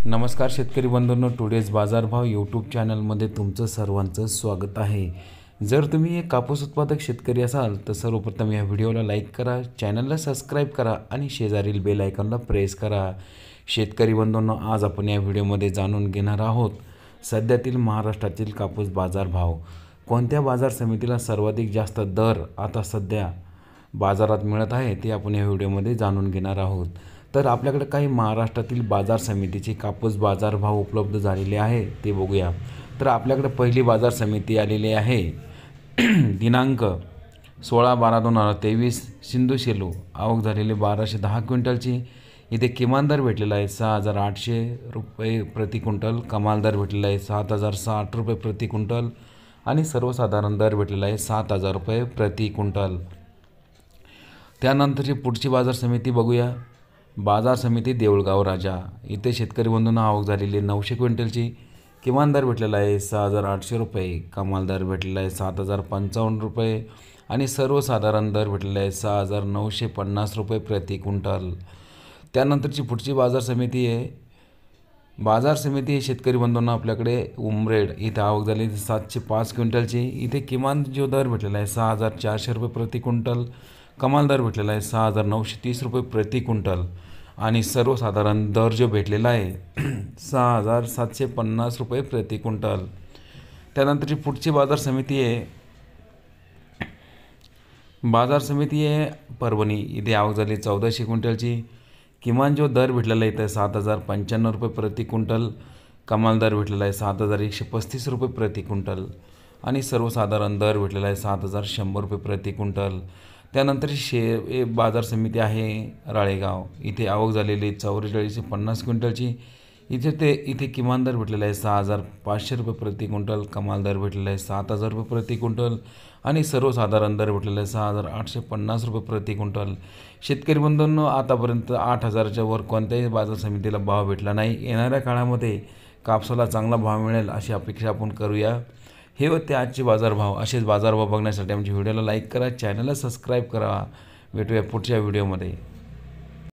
नमस्कार शेतकरी बंधूंनो, टुडेज बाजारभाव यूट्यूब चॅनलमध्ये तुमचं सर्वांचं स्वागत आहे। जर तुम्ही एक कापूस उत्पादक शेतकरी असाल तर सर्वप्रथम या व्हिडिओला लाईक करा, चॅनलला सबस्क्राईब करा आणि शेजारील बेल आयकॉनला प्रेस करा। शेतकरी बंधूंनो, आज आपण या व्हिडिओमध्ये जाणून घेणार आहोत सध्यातील महाराष्ट्रातील कापूस बाजारभाव। कोणत्या बाजार समितीला सर्वाधिक जास्त दर आता सध्या बाजारात मिळत आहे ते आपण या व्हिडिओमध्ये जाणून घेणार आहोत। तर आपल्याकडे काही महाराष्ट्रातील बाजार समितीचे कापूस बाजारभाव उपलब्ध झालेले आहे ते बघूया। तर आपल्याकडे पहिली बाजार समिती आलेली आहे दिनांक 16/12/2023 सिंधू सेलू। आवक झालेली 1210 क्विंटलची। इथे किमान दर भेटलेला आहे 6800 रुपये प्रति क्विंटल, कमाल दर भेटलेला आहे 7060 रुपये प्रति क्विंटल आणि सर्वसाधारण दर भेटलेला आहे 7000 रुपये प्रति क्विंटल। त्यानंतरची पुढची बाजार समिती बघूया, बाजार समिती देऊळगाव राजा। इथे शेतकरी बंधूंना आवक झालेली 900 क्विंटलची। किमान दर भेटलेला आहे 6800 रुपये, कमाल दर भेटलेला आहे 7055 रुपये आणि सर्वसाधारण दर भेटलेला आहे 6950 रुपये प्रति क्विंटल। त्यानंतरची पुढची बाजार समिती आहे बाजार समिती शेतकरी बंधूंना आपल्याकडे उमरेड। इथे आवक झाली 705 क्विंटलची। इथे किमान जो दर भेटलेला आहे 6400 रुपये प्रति क्विंटल, कमाल दर भेटलेला आहे 6930 रुपये प्रति क्विंटल आणि सर्वसाधारण दर जो भेटलेला आहे 6750 रुपये प्रति क्विंटल। त्यानंतरची पुढची बाजार समिती आहे परभणी। इथे आवक झाली 1400 क्विंटलची। किमान जो दर भेटलेला आहे 7095 रुपये प्रति क्विंटल, कमाल दर भेटलेला आहे 7135 रुपये प्रति क्विंटल आणि सर्वसाधारण दर भेटलेला आहे 7100 रुपये प्रति क्विंटल। त्यानंतर बाजार समिती आहे राळेगाव। इथे आवक झालेली 4450 क्विंटलची। इथे किमान दर भेटलेला आहे 6500 रुपये प्रति क्विंटल, कमाल दर भेटलेला आहे 7000 रुपये प्रति क्विंटल आणि सर्वसाधारण दर भेटलेला आहे 6850 रुपये प्रति क्विंटल। शेतकरी बंधूंनो, आतापर्यंत 8000च्या वर कोणत्याही बाजार समितीला भाव भेटला नाही। येणाऱ्या काळामध्ये कापसाला चांगला भाव मिळेल अशी अपेक्षा आपण करूया। हे होते आजचे बाजारभाव। असेच बाजारभाव बघण्यासाठी आमच्या व्हिडिओला लाईक करा, चॅनलला सबस्क्राईब करा। भेटूया पुढच्या व्हिडिओमध्ये।